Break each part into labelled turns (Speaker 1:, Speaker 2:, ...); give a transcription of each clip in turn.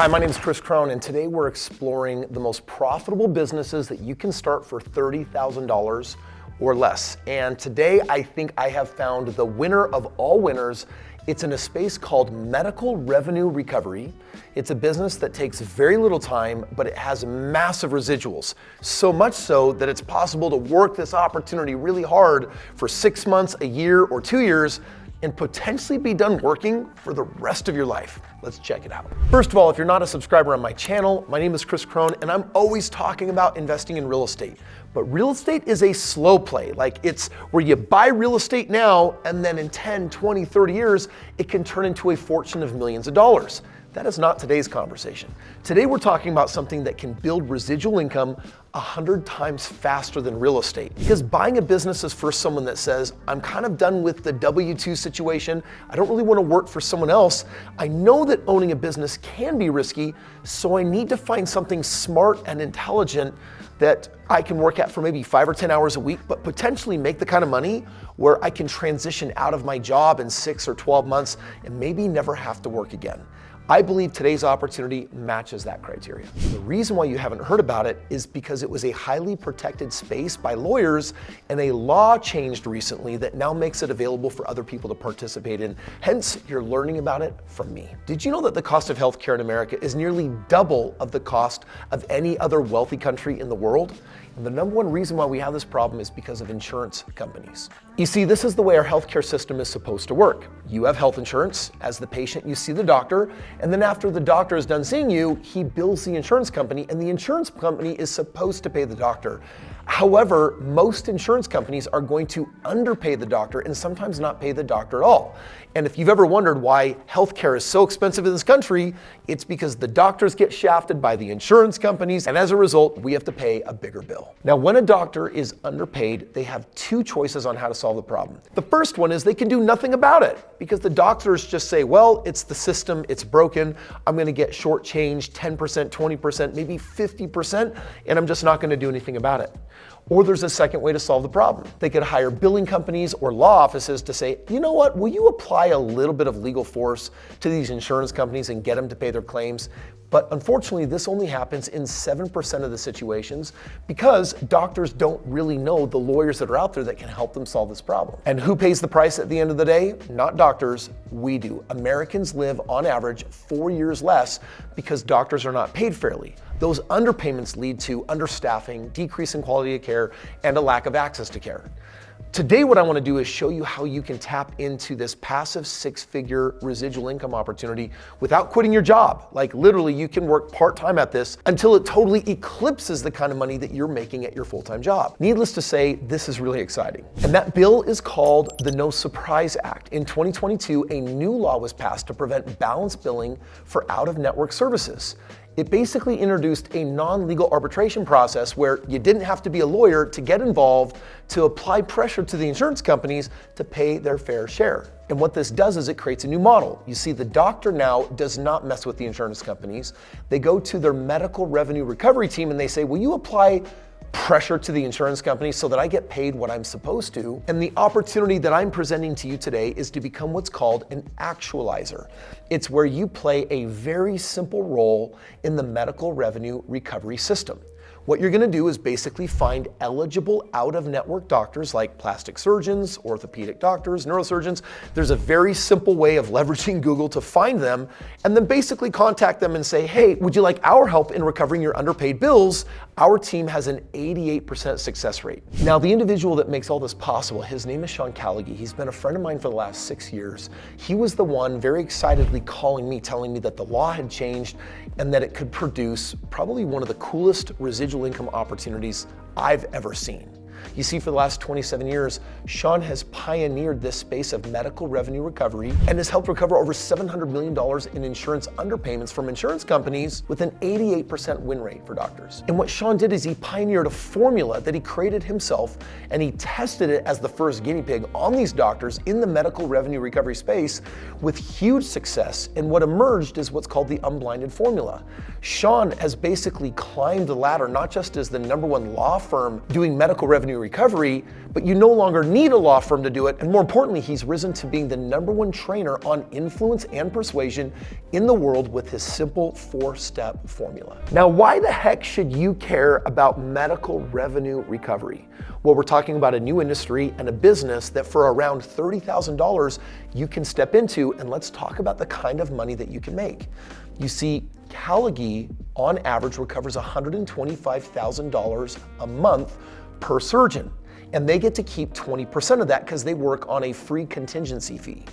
Speaker 1: Hi, my name is Kris Krohn, and today we're exploring the most profitable businesses that you can start for $30,000 or less. And today I think I have found the winner of all winners. It's in a space called medical revenue recovery. It's a business that takes very little time, but it has massive residuals. So much so that it's possible to work this opportunity really hard for 6 months, a year, or 2 years, and potentially be done working for the rest of your life. Let's check it out. First of all, if you're not a subscriber on my channel, my name is Kris Krohn, and I'm always talking about investing in real estate. But real estate is a slow play. Like, it's where you buy real estate now, and then in 10, 20, 30 years, it can turn into a fortune of millions of dollars. That is not today's conversation. Today we're talking about something that can build residual income 100 times faster than real estate. Because buying a business is for someone that says, I'm kind of done with the W-2 situation. I don't really want to work for someone else. I know that owning a business can be risky, so I need to find something smart and intelligent that I can work at for maybe 5 or 10 hours a week, but potentially make the kind of money where I can transition out of my job in 6 or 12 months and maybe never have to work again. I believe today's opportunity matches that criteria. The reason why you haven't heard about it is because it was a highly protected space by lawyers, and a law changed recently that now makes it available for other people to participate in. Hence, you're learning about it from me. Did you know that the cost of healthcare in America is nearly double of the cost of any other wealthy country in the world? And the number one reason why we have this problem is because of insurance companies. You see, this is the way our healthcare system is supposed to work. You have health insurance. As the patient, you see the doctor, and then after the doctor is done seeing you, he bills the insurance company, and the insurance company is supposed to pay the doctor. However, most insurance companies are going to underpay the doctor and sometimes not pay the doctor at all. And if you've ever wondered why healthcare is so expensive in this country, it's because the doctors get shafted by the insurance companies, and as a result, we have to pay a bigger bill. Now, when a doctor is underpaid, they have 2 choices on how to solve the problem. The first one is they can do nothing about it, because the doctors just say, well, it's the system, it's broken, I'm gonna get shortchanged 10%, 20%, maybe 50%, and I'm just not gonna do anything about it. Or there's a second way to solve the problem. They could hire billing companies or law offices to say, you know what, will you apply a little bit of legal force to these insurance companies and get them to pay their claims? But unfortunately, this only happens in 7% of the situations because doctors don't really know the lawyers that are out there that can help them solve this problem. And who pays the price at the end of the day? Not doctors, we do. Americans live on average 4 years less because doctors are not paid fairly. Those underpayments lead to understaffing, decrease in quality of care, and a lack of access to care. Today, what I want to do is show you how you can tap into this passive 6-figure residual income opportunity without quitting your job. Like, literally, you can work part-time at this until it totally eclipses the kind of money that you're making at your full-time job. Needless to say, this is really exciting. And that bill is called the No Surprise Act. In 2022, a new law was passed to prevent balance billing for out-of-network services. It basically introduced a non-legal arbitration process where you didn't have to be a lawyer to get involved to apply pressure to the insurance companies to pay their fair share. And what this does is it creates a new model. You see, the doctor now does not mess with the insurance companies. They go to their medical revenue recovery team and they say, will you apply pressure to the insurance company so that I get paid what I'm supposed to? And the opportunity that I'm presenting to you today is to become what's called an actualizer. It's where you play a very simple role in the medical revenue recovery system. What you're gonna do is basically find eligible out-of-network doctors like plastic surgeons, orthopedic doctors, neurosurgeons. There's a very simple way of leveraging Google to find them, and then basically contact them and say, hey, would you like our help in recovering your underpaid bills? Our team has an 88% success rate. Now, the individual that makes all this possible, his name is Sean Callaghy. He's been a friend of mine for the last 6 years. He was the one very excitedly calling me, telling me that the law had changed and that it could produce probably one of the coolest residual income opportunities I've ever seen. You see, for the last 27 years, Sean has pioneered this space of medical revenue recovery and has helped recover over $700 million in insurance underpayments from insurance companies with an 88% win rate for doctors. And what Sean did is he pioneered a formula that he created himself, and he tested it as the first guinea pig on these doctors in the medical revenue recovery space with huge success. And what emerged is what's called the unblinded formula. Sean has basically climbed the ladder, not just as the #1 law firm doing medical revenue revenue recovery, but you no longer need a law firm to do it. And more importantly, he's risen to being the #1 trainer on influence and persuasion in the world with his simple 4-step formula. Now, why the heck should you care about medical revenue recovery? Well, we're talking about a new industry and a business that for around $30,000 you can step into, and let's talk about the kind of money that you can make. You see, Callagy on average recovers $125,000 a month per surgeon, and they get to keep 20% of that because they work on a free contingency fee.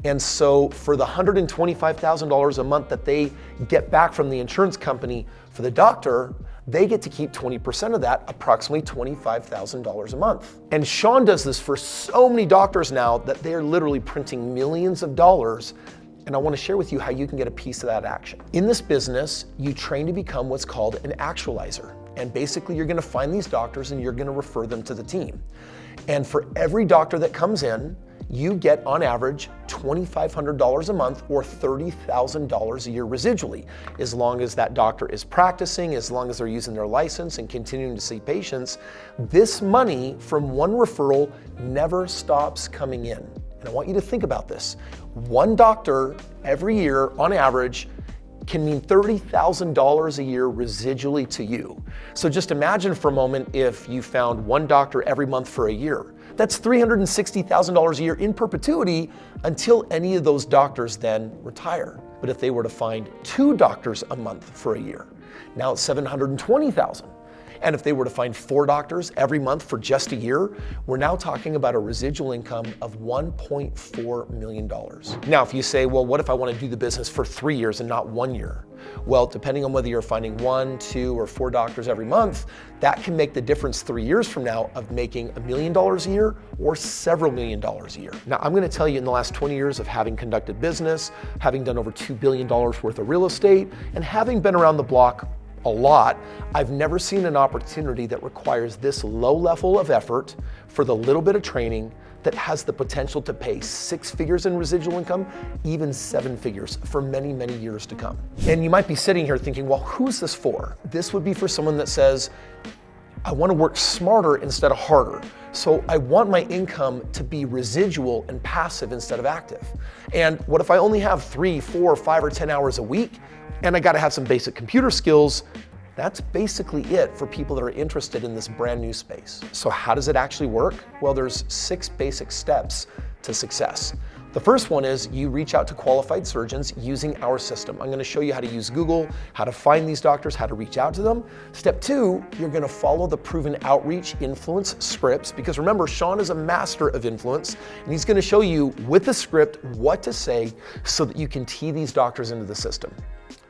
Speaker 1: And so for the $125,000 a month that they get back from the insurance company for the doctor, they get to keep 20% of that, approximately $25,000 a month. And Sean does this for so many doctors now that they're literally printing millions of dollars. And I want to share with you how you can get a piece of that action. In this business, you train to become what's called an actualizer. And basically you're going to find these doctors and you're going to refer them to the team. And for every doctor that comes in, you get on average $2,500 a month or $30,000 a year residually, as long as that doctor is practicing, as long as they're using their license and continuing to see patients. This money from one referral never stops coming in. And I want you to think about this. One doctor every year on average can mean $30,000 a year residually to you. So just imagine for a moment if you found one doctor every month for a year. That's $360,000 a year in perpetuity until any of those doctors then retire. But if they were to find 2 doctors a month for a year, now it's $720,000. And if they were to find 4 doctors every month for just a year, we're now talking about a residual income of $1.4 million. Now, if you say, well, what if I want to do the business for 3 years and not 1 year? Well, depending on whether you're finding 1, 2, or 4 doctors every month, that can make the difference 3 years from now of making $1 million a year or several $1 million a year. Now, I'm going to tell you in the last 20 years of having conducted business, having done over $2 billion worth of real estate, and having been around the block a lot, I've never seen an opportunity that requires this low level of effort for the little bit of training that has the potential to pay 6 figures in residual income, even 7 figures for many, many years to come. And you might be sitting here thinking, well, who's this for? This would be for someone that says, I want to work smarter instead of harder. So I want my income to be residual and passive instead of active. And what if I only have 3, 4, 5, or 10 hours a week and I got to have some basic computer skills? That's basically it for people that are interested in this brand new space. So how does it actually work? Well, there's 6 basic steps to success. The first one is you reach out to qualified surgeons using our system. I'm going to show you how to use Google, how to find these doctors, how to reach out to them. Step 2, you're going to follow the proven outreach influence scripts, because remember, Sean is a master of influence, and he's going to show you with the script what to say so that you can tee these doctors into the system.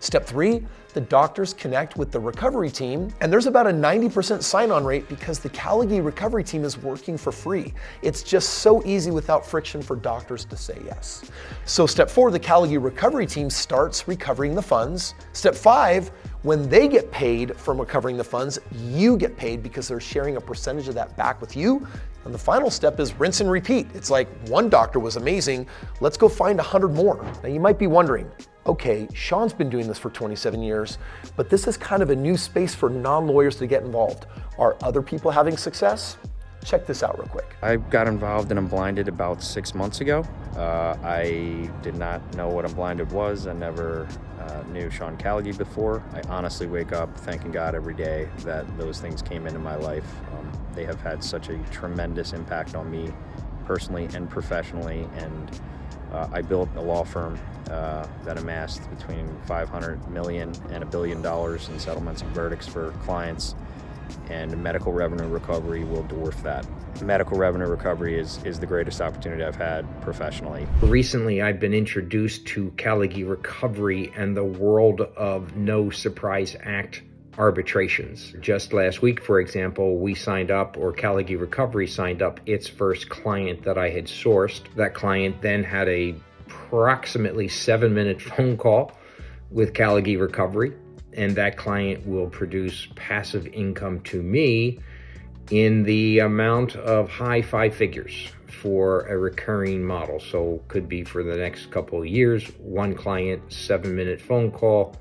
Speaker 1: Step 3, the doctors connect with the recovery team, and there's about a 90% sign-on rate because the Callagy recovery team is working for free. It's just so easy without friction for doctors to say yes. So step 4, the Callagy recovery team starts recovering the funds. Step 5, when they get paid from recovering the funds, you get paid because they're sharing a percentage of that back with you. And the final step is rinse and repeat. It's like, one doctor was amazing, let's go find 100 more. Now you might be wondering, okay, Sean's been doing this for 27 years, but this is kind of a new space for non-lawyers to get involved. Are other people having success? Check this out real quick.
Speaker 2: I got involved in Unblinded about 6 months ago. I did not know what Unblinded was. I never knew Sean Callagy before. I honestly wake up thanking God every day that those things came into my life. They have had such a tremendous impact on me personally and professionally, and I built a law firm that amassed between $500 million and $1 billion in settlements and verdicts for clients, and medical revenue recovery will dwarf that. Medical revenue recovery is the greatest opportunity I've had professionally.
Speaker 3: Recently, I've been introduced to Callagy recovery and the world of No Surprise Act arbitrations. Just last week, for example, we signed up, or Callagy Recovery signed up its first client that I had sourced. That client then had a approximately 7-minute phone call with Callagy Recovery, and that client will produce passive income to me in the amount of high 5 figures for a recurring model. So could be for the next couple of years, one client, 7-minute phone call,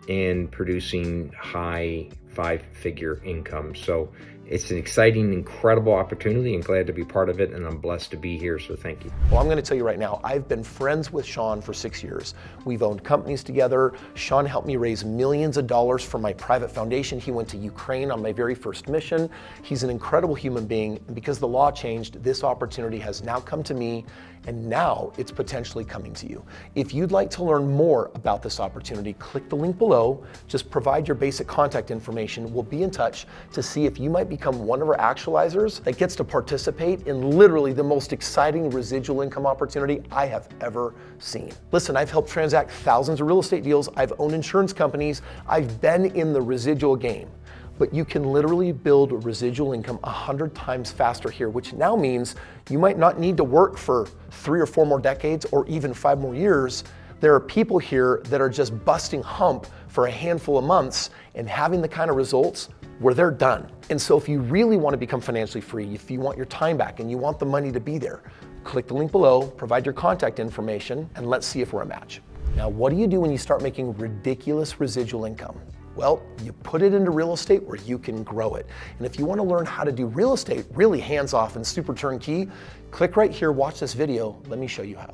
Speaker 3: and producing high 5-figure income. So It's an exciting, incredible opportunity, and glad to be part of it, and I'm blessed to be here, so thank you.
Speaker 1: Well, I'm going to tell you right now, I've been friends with Sean for 6 years. We've owned companies together. Sean helped me raise millions of dollars for my private foundation. He went to Ukraine on my very first mission. He's an incredible human being, and because the law changed, this opportunity has now come to me, and now it's potentially coming to you. If you'd like to learn more about this opportunity, click the link below. Just provide your basic contact information. We'll be in touch to see if you might become one of our actualizers that gets to participate in literally the most exciting residual income opportunity I have ever seen. Listen, I've helped transact thousands of real estate deals. I've owned insurance companies. I've been in the residual game. But you can literally build residual income 100 times faster here, which now means you might not need to work for 3 or 4 more decades or even 5 more years. There are people here that are just busting hump for a handful of months and having the kind of results where they're done. And so if you really want to become financially free, if you want your time back and you want the money to be there, click the link below, provide your contact information, and let's see if we're a match. Now, what do you do when you start making ridiculous residual income? Well, you put it into real estate where you can grow it. And if you want to learn how to do real estate really hands-off and super turnkey, click right here, watch this video. Let me show you how.